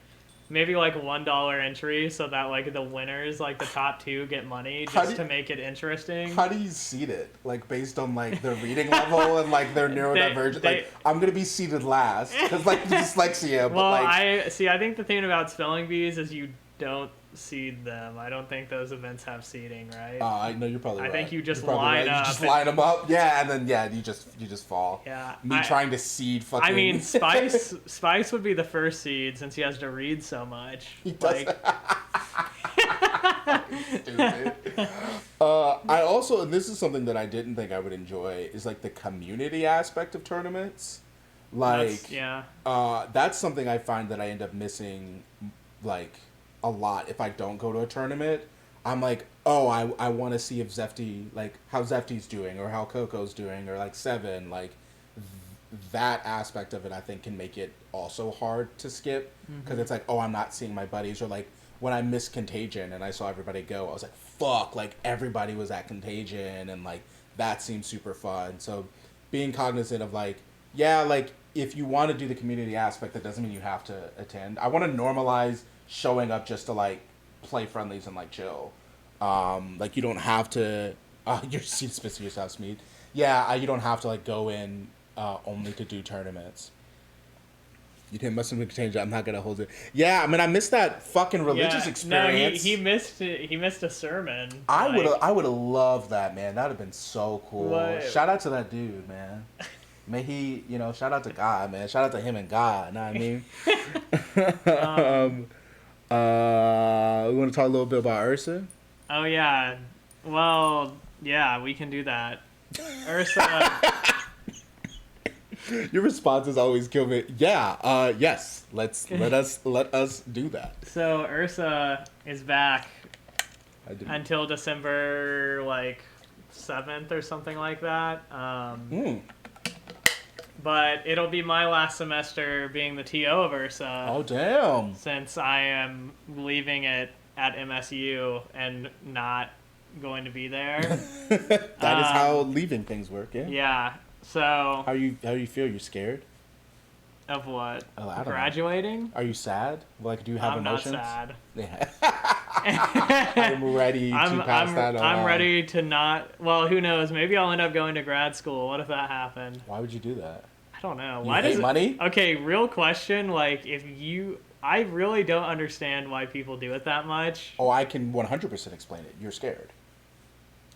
maybe like $1 entry so that like the winners, like the top two, get money just to make it interesting. How do you seed it? Like based on like their reading level and like their neurodivergent. Like I'm gonna be seated last because like dyslexia. But well, like I think the thing about spelling bees is you don't seed them. I don't think those events have seeding, right? I know you're probably right. I think you just You're probably line right. up. You just line them up, yeah, and then you just fall. Yeah. Trying to seed fucking. I mean, Spice would be the first seed since he has to read so much. He does. Stupid. I also, and this is something that I didn't think I would enjoy, is like the community aspect of tournaments. Like, that's something I find that I end up missing, like, a lot if I don't go to a tournament. I'm like, oh, I want to see if Zefty, like, how Zefty's doing, or how Coco's doing, or like Seven, like, that aspect of it I think can make it also hard to skip, because it's like, oh, I'm not seeing my buddies, or like, when I missed Contagion and I saw everybody go, I was like, fuck, like, everybody was at Contagion, and like, that seemed super fun. So being cognizant of like, yeah, like, if you want to do the community aspect, that doesn't mean you have to attend. I want to normalize showing up just to like play friendlies and like chill. Like you don't have to. You're spit yourself, Smeed. Yeah, you don't have to like go in only to do tournaments. You didn't must have changed it. I'm not gonna hold it. Yeah, I mean, I missed that fucking religious experience. No, he missed it. He missed a sermon. I would have loved that, man. That'd have been so cool. What? Shout out to that dude, man. May he, shout out to God, man. Shout out to him and God. Know what I mean? We want to talk a little bit about Ursa? Oh, yeah. Well, yeah, we can do that. Ursa. Your responses always kill me. Yeah, yes. Let us do that. So Ursa is back until December, like, 7th or something like that. But it'll be my last semester being the TO of Ursa. Oh, damn. Since I am leaving it at MSU and not going to be there. That is how leaving things work, yeah? Yeah. So... How you feel? You scared? Of what? Oh, I don't Graduating? know. Are you sad? Like, do you have emotions? I'm not sad. Yeah. I'm ready to pass that on. I'm ready to not... Well, who knows? Maybe I'll end up going to grad school. What if that happened? Why would you do that? I don't know. Why does money? Okay, real question. Like, I really don't understand why people do it that much. Oh, I can 100% explain it. You're scared.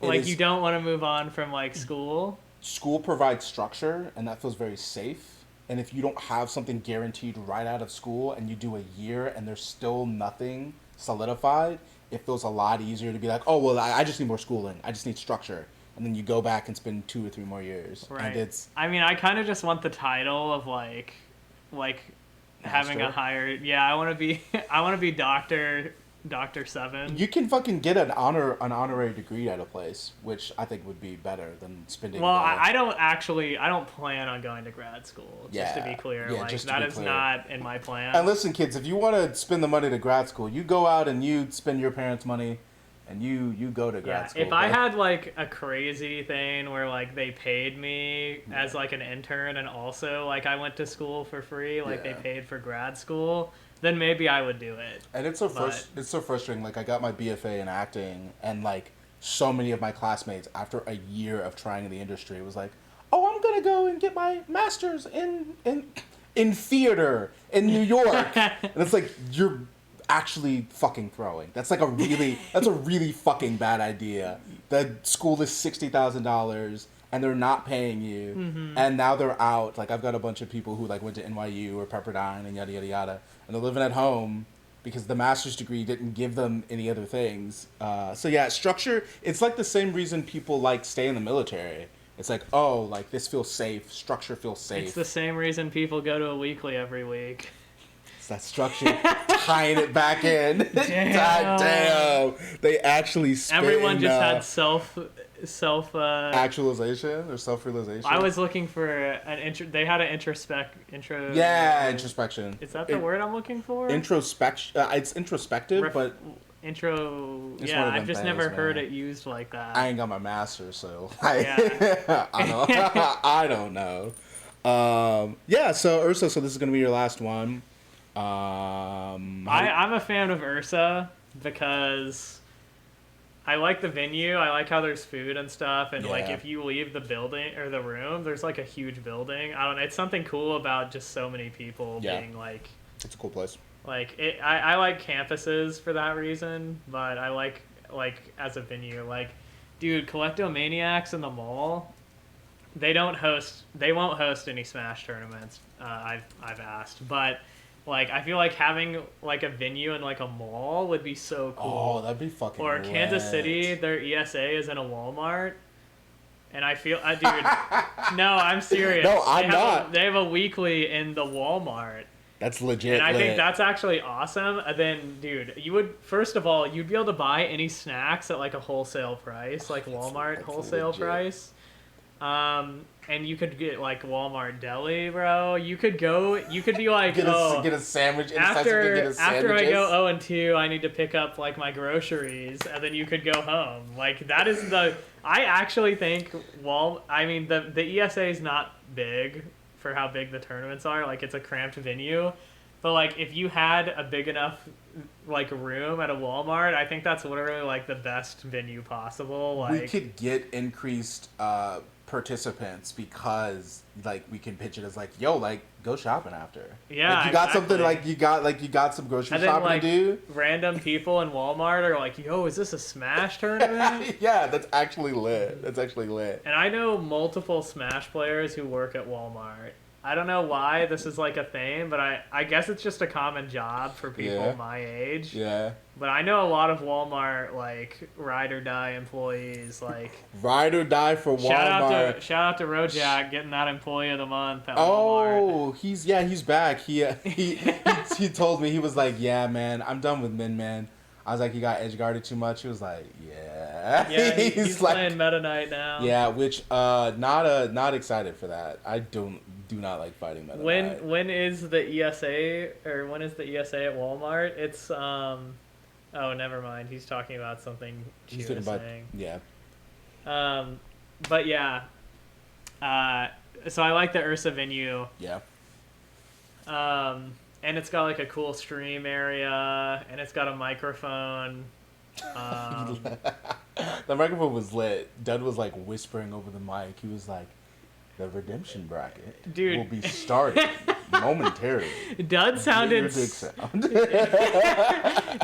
Like, you don't want to move on from, like, school? School provides structure, and that feels very safe. And if you don't have something guaranteed right out of school, and you do a year, and there's still nothing solidified, it feels a lot easier to be like, oh, well, I just need more schooling. I just need structure. And then you go back and spend 2 or 3 more years. Right. And I mean, I kind of just want the title of, like having a higher... Yeah, I want to be Dr. Seven. You can fucking get an honorary degree at a place, which I think would be better than spending. Well, I don't plan on going to grad school. Just to be clear, that is not in my plan. And listen, kids, if you want to spend the money to grad school, you go out and you spend your parents' money, and you go to grad school. If I had like a crazy thing where like they paid me as like an intern, and also like I went to school for free, like they paid for grad school, then maybe I would do it. And it's so frustrating. Like, I got my BFA in acting, and like so many of my classmates, after a year of trying in the industry, was like, "Oh, I'm gonna go and get my master's in theater in New York." And it's like, you're actually fucking throwing. That's like a really fucking bad idea. The school is $60,000. And they're not paying you, and now they're out. Like, I've got a bunch of people who like went to NYU or Pepperdine and yada yada yada, and they're living at home because the master's degree didn't give them any other things. So yeah, structure. It's like the same reason people like stay in the military. It's like, oh, like this feels safe. Structure feels safe. It's the same reason people go to a weekly every week. It's that structure, tying it back in. Damn. They actually spit Everyone just had self. Actualization or self-realization. I was looking for an intro. They had an intro. Yeah, introspection. Is that the word I'm looking for? Introspection. It's introspective, but intro. It's yeah, one of them I've just things, never man. heard it used like that. I ain't got my master's, so Yeah. I don't know. Yeah, so Ursa, so this is gonna be your last one. I'm a fan of Ursa because I like the venue. I like how there's food and stuff, and like Yeah. if you leave the building or the room, there's like a huge building. I don't know. It's something cool about just so many people Yeah. being like. It's a cool place. Like it, I like campuses for that reason, but I like as a venue. Like, dude, Collectomaniacs in the mall, they won't host any Smash tournaments. I've asked, but like I feel like having like a venue in like a mall would be so cool. Oh, that'd be fucking. Or Kansas lit. City, their ESA is in a Walmart. And I feel, dude, no, I'm serious. No, I'm not. They have a weekly in the Walmart. That's legit. And I think lit. that's actually awesome. And then, dude, you would, first of all, you'd be able to buy any snacks at like a wholesale price, like Walmart that's wholesale legit. price. And you could get like Walmart deli, bro. You could be like, get get a sandwich. after I go 0-2, I need to pick up like my groceries, and then you could go home. Like that is I actually think the ESA is not big for how big the tournaments are. Like it's a cramped venue, but like if you had a big enough like room at a Walmart, I think that's literally like the best venue possible. Like we could get increased participants because like we can pitch it as like, yo, like go shopping after. Yeah, like, you got exactly. something like you got some grocery and then, shopping like, to do. Random people in Walmart are like, yo, is this a Smash tournament? Yeah, that's actually lit. And I know multiple Smash players who work at Walmart. I don't know why this is like a thing, but I guess it's just a common job for people my age. Yeah. But I know a lot of Walmart like ride or die employees. Like ride or die for Walmart. Shout out to Rojak getting that employee of the month at Walmart. Oh, he's back. He told me, he was like, yeah, man, I'm done with Min Man. I was like, you got edge guarded too much. He was like, yeah. Yeah, he's like, playing Meta Knight now. Yeah, which not excited for that. I do not like fighting Meta Knight. When is the ESA at Walmart? It's oh, never mind. He's talking about something He's talking about saying. Yeah. But yeah. So I like the Ursa venue. Yeah. And it's got like a cool stream area, and it's got a microphone. The microphone was lit. Dud was like whispering over the mic. He was like, "The redemption bracket Dude. will be starting momentarily." Dud sounded Your dick sound.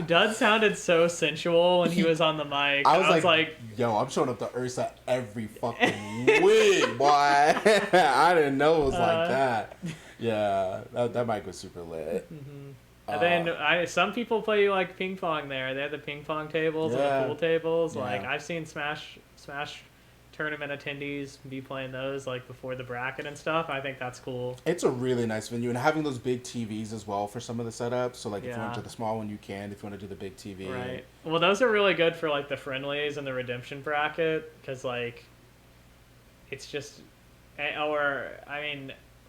Dud sounded so sensual when he was on the mic. I was like, "Yo, I'm showing up to Ursa every fucking week, boy." I didn't know it was like that. Yeah, that mic was super lit. Mm-hmm. And then some people play like ping pong there. They have the ping pong tables and the pool tables. Yeah. Like I've seen Smash tournament attendees be playing those like before the bracket and stuff. I think that's cool. It's a really nice venue, and having those big TVs as well for some of the setups. So like if you want to do the small one, you can. If you want to do the big TV, right? Well, those are really good for like the friendlies and the redemption bracket because like it's just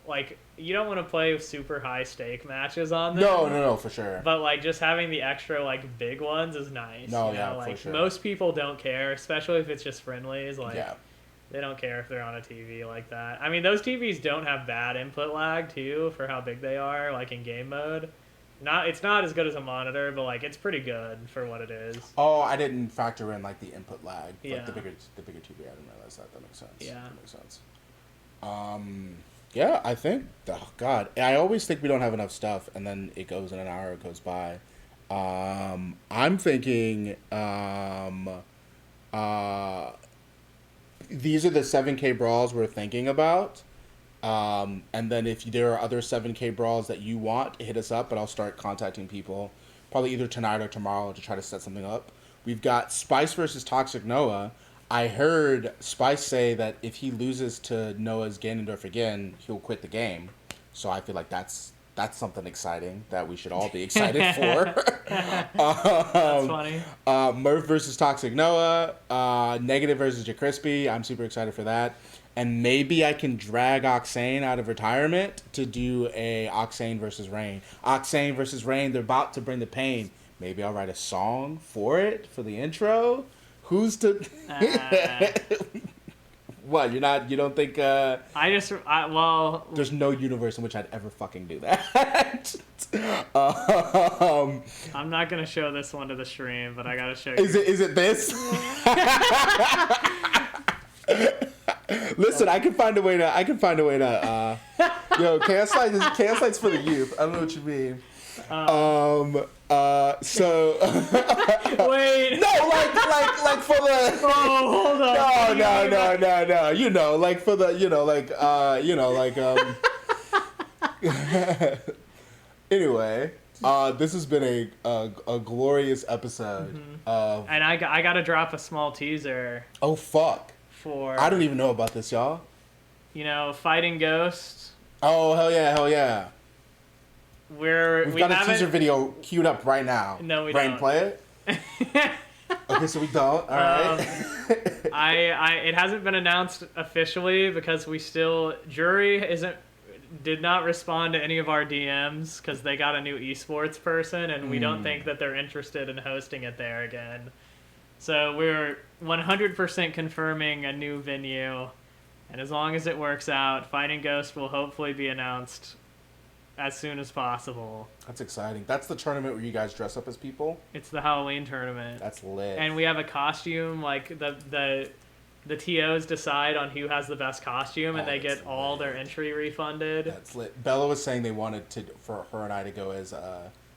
like you don't want to play super high stake matches on them. No, for sure. But like just having the extra like big ones is nice. No, you know? yeah, like for sure. most people don't care, especially if it's just friendlies. Like Yeah. they don't care if they're on a TV like that. I mean, those TVs don't have bad input lag too for how big they are, like in game mode. It's not as good as a monitor, but like it's pretty good for what it is. Oh, I didn't factor in like the input lag. Yeah. Like the bigger TV. I didn't realize that. That makes sense. Yeah. That makes sense. Yeah, I think. Oh God, I always think we don't have enough stuff, and then it goes in an hour. It goes by. I'm thinking. These are the 7K brawls we're thinking about. And then if there are other 7K brawls that you want, hit us up, but I'll start contacting people probably either tonight or tomorrow to try to set something up. We've got Spice versus Toxic Noah. I heard Spice say that if he loses to Noah's Ganondorf again, he'll quit the game. So I feel like that's That's something exciting that we should all be excited for. That's funny. Murph versus Toxic Noah. Negative versus JaCrispy. I'm super excited for that. And maybe I can drag Oxane out of retirement to do a Oxane versus Rain. Oxane versus Rain, they're about to bring the pain. Maybe I'll write a song for it, for the intro. Who's to... What, you don't think... well... There's no universe in which I'd ever fucking do that. I'm not going to show this one to the stream, but I got to show you. Is it this? Listen, I can find a way to... Yo, Chaos Light's for the youth. I don't know what you mean. So... Wait. No, like for the... Oh, hold on. No. You know, like for the... Anyway, this has been a glorious episode of... And I got to drop a small teaser. Oh, fuck. For... I don't even know about this, y'all. Fighting Ghosts. Oh, hell yeah. We've got a teaser video queued up right now. No, we Brain, don't. play it? Okay, so we don't. All right. It hasn't been announced officially because jury did not respond to any of our DMs because they got a new esports person and we don't think that they're interested in hosting it there again. So we're 100% confirming a new venue, and as long as it works out, Fighting Ghost will hopefully be announced as soon as possible. That's exciting. That's the tournament where you guys dress up as people? It's the Halloween tournament. That's lit. And we have a costume, like the TOs decide on who has the best costume, and they get all their entry refunded. That's lit. Bella was saying they wanted for her and I to go as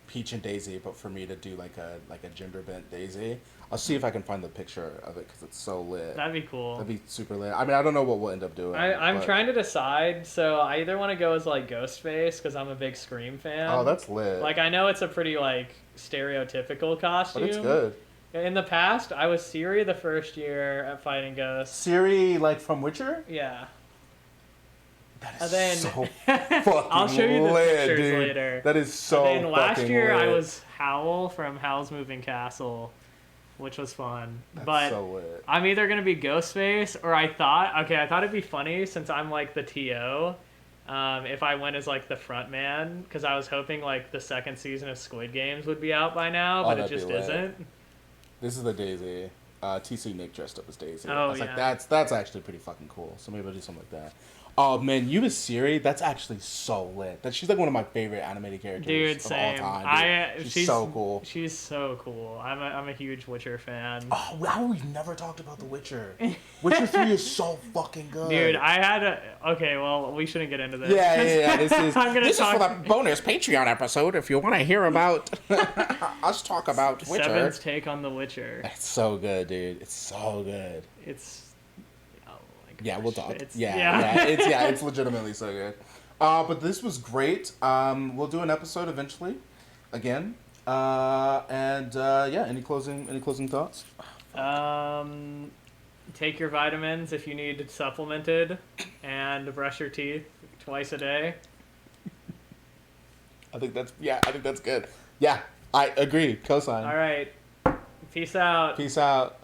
Peach and Daisy, but for me to do like a gender bent Daisy. I'll see if I can find the picture of it because it's so lit. That'd be cool. That'd be super lit. I mean, I don't know what we'll end up doing. I'm trying to decide. So I either want to go as like Ghostface because I'm a big Scream fan. Oh, that's lit. Like I know it's a pretty like stereotypical costume. But it's good. In the past, I was Siri the first year at Fighting Ghosts. Siri, like from Witcher? Yeah. That is then, so fucking I'll show you the lit, pictures dude. later. That is so and then last fucking year lit. I was Howl from Howl's Moving Castle, which was fun. That's but so lit. I'm either gonna be Ghostface or I thought it'd be funny since I'm like the TO. If I went as like the front man, because I was hoping like the second season of Squid Games would be out by now, but it just isn't. This is the Daisy. TC Nick dressed up as Daisy. Oh, I was like, that's actually pretty fucking cool. So maybe I'll do something like that. Oh man, you as Siri, that's actually so lit. She's like one of my favorite animated characters of all time. Dude. She's so cool. She's so cool. I'm a huge Witcher fan. Oh wow, we've never talked about The Witcher. Witcher 3 is so fucking good. Dude, okay, well, we shouldn't get into this. Yeah. This is for the bonus Patreon episode if you want to hear about us talk about Witcher. Seven's take on The Witcher. It's so good, dude. It's so good. Yeah, we'll talk. It's legitimately so good. But this was great. We'll do an episode eventually, again. Any closing thoughts? Take your vitamins if you need supplemented, and brush your teeth twice a day. I think that's good. Yeah, I agree. Cosign. All right. Peace out. Peace out.